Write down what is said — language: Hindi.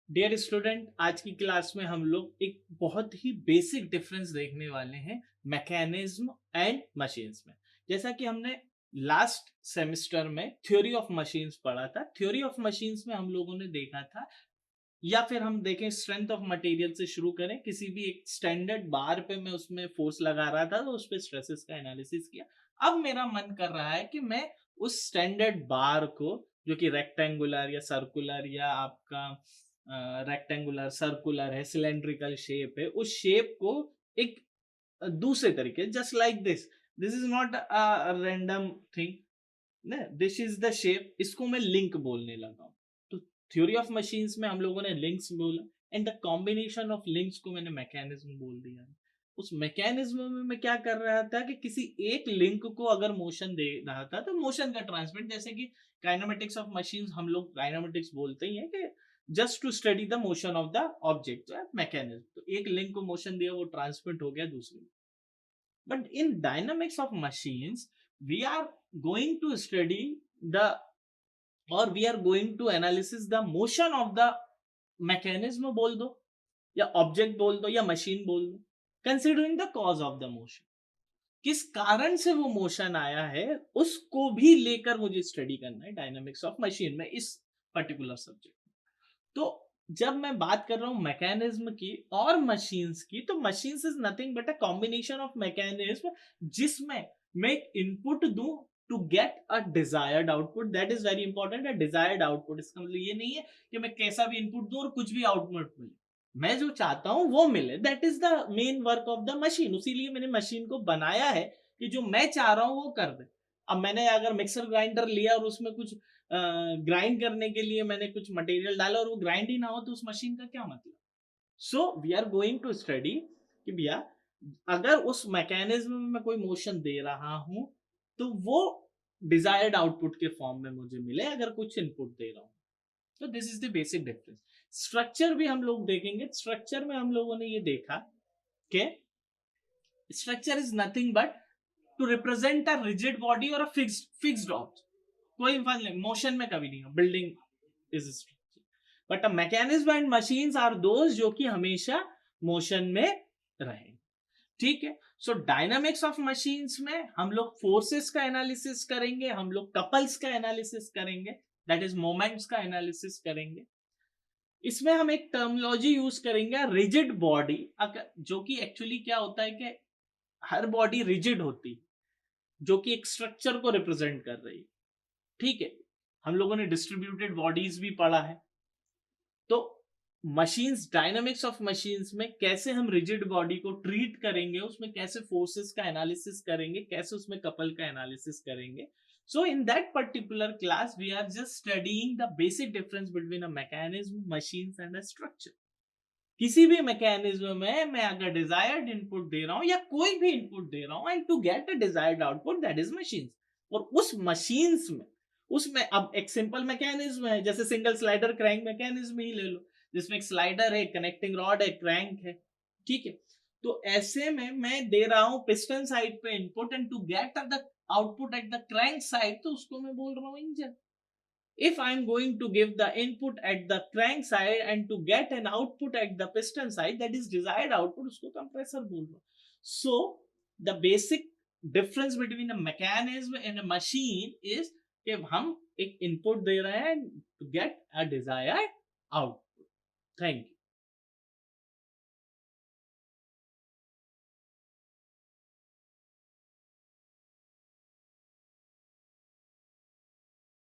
डियर स्टूडेंट, आज की क्लास में हम लोग एक बहुत ही बेसिक डिफरेंस देखने वाले हैं मैकेनिज्म एंड मशीन्स में। जैसा कि हमने लास्ट सेमेस्टर में थ्योरी ऑफ मशीन्स पढ़ा था। थ्योरी ऑफ मशीन्स में हम लोगों ने देखा था, या फिर हम देखें स्ट्रेंथ ऑफ मटेरियल से शुरू करें, किसी भी एक स्टैंडर्ड बार पे मैं उसमें फोर्स लगा रहा था तो उस पर स्ट्रेसेस का एनालिसिस किया। अब मेरा मन कर रहा है कि मैं उस स्टैंडर्ड बार को, जो कि रेक्टेंगुलर या सर्कुलर या आपका रेक्टेंगुलर सर्कुलर है, सिलेंड्रिकल शेप है, उस शेप को एक दूसरे तरीके, just like this is not a random thing, this is the shape, इसको मैं लिंक बोलने लगा हूं। तो थ्योरी ऑफ मशीन्स में हम लोगों ने लिंक्स बोला, and the combination of links को मैंने मैकेनिज्म बोल दिया। उस मैकेनिज्म में मैं क्या कर रहा था कि किसी एक लिंक को अगर मोशन दे रहा था तो मोशन का ट्रांसमिट, जैसे कि काइनेमेटिक्स ऑफ मशीन्स, हम लोग काइनेमेटिक्स बोलते ही हैं कि just to study the motion of the object, mechanism. तो एक लिंक को मोशन दिया, वो ट्रांसमिट हो गया दूसरे। But in dynamics of machines, we are going to study the, or we are going to analysis the motion of the mechanism बोल दो, या ऑब्जेक्ट बोल दो, या मशीन बोल दो, considering the cause of the motion. किस कारण से वो मोशन आया है उसको भी लेकर मुझे स्टडी करना है डायनामिक्स ऑफ मशीन में, इस पर्टिकुलर सब्जेक्ट। तो जब मैं बात कर रहा हूं मैकेनिज्म की और मशीन्स की, तो machines is nothing but a combination of mechanism, जिसमें मैं एक इनपुट दूं to get a desired output. That is very important, a desired output. इसका मतलब ये नहीं है कि मैं कैसा भी इनपुट दूं और कुछ भी आउटपुट मिले, मैं जो चाहता हूं वो मिले। That is the main work of the machine. उसीलिए मैंने मशीन को बनाया है कि जो मैं चाह रहा हूं वो कर दे। अब मैंने अगर मिक्सर ग्राइंडर लिया और उसमें कुछ ग्राइंड करने के लिए मैंने कुछ मटेरियल डाला और वो ग्राइंड ही ना हो, तो उस मशीन का क्या मतलब। So we are going to study कि भैया, अगर उस मैकेनिज्म में मैं कोई मोशन दे रहा हूं तो वो डिजायर्ड आउटपुट के फॉर्म में मुझे मिले, अगर कुछ इनपुट दे रहा हूं। तो this is the basic difference. Structure भी हम लोग देखेंगे। स्ट्रक्चर में हम लोगों ने ये देखा कि structure is nothing but to represent a rigid body और अ फिक्स्ड ऑब्जेक्ट। कोई मोशन में कभी नहीं हो, building is structure, but a mechanism and machines are those जो कि हमेशा मोशन में रहे। ठीक है। सो डायनामिक्स ऑफ मशीन्स में हम लोग फोर्सेस का एनालिसिस करेंगे, हम लोग कपल्स का एनालिसिस करेंगे, दैट इज मोमेंट्स का एनालिसिस करेंगे। इसमें हम एक टर्मिनोलॉजी यूज करेंगे, रिजिड बॉडी, जो कि एक्चुअली क्या होता है कि हर बॉडी रिजिड होती है, जो कि एक स्ट्रक्चर को रिप्रेजेंट कर रही है। ठीक है। हम लोगों ने डिस्ट्रीब्यूटेड बॉडीज भी पढ़ा है। तो मशीन्स, डायनामिक्स ऑफ मशीन्स में कैसे हम रिजिड बॉडी को ट्रीट करेंगे, उसमें कैसे फोर्सेस का एनालिसिस करेंगे, कैसे उसमें कपल का एनालिसिस करेंगे। So in that particular class we are just studying the basic difference between a mechanism, machines and a structure. किसी भी मैकेनिज्म में मैं अगर डिजायर्ड इनपुट दे रहा हूं या कोई भी इनपुट दे रहा हूं, and to get a desired output, that is machines. और उस मशीन्स में, उसमें अब एक सिंपल मैकेनिज्म है, जैसे सिंगल स्लाइडर क्रैंक मैकेनिज्म ही ले लो, जिसमें एक स्लाइडर है, कनेक्टिंग रॉड है, क्रैंक है। ठीक है। तो ऐसे में मैं दे रहा हूं पिस्टन साइड पे input, and to get the output at the crank side, तो उसको मैं बोल रहा हूं engine. If I'm going to give the input at the crank side and to get an output at the piston side, that is desired output, उसको compressor बोल रहा हूँ। So the basic difference between a mechanism and a machine is कि हम एक input दे रहे हैं to get a desired output. Thank you.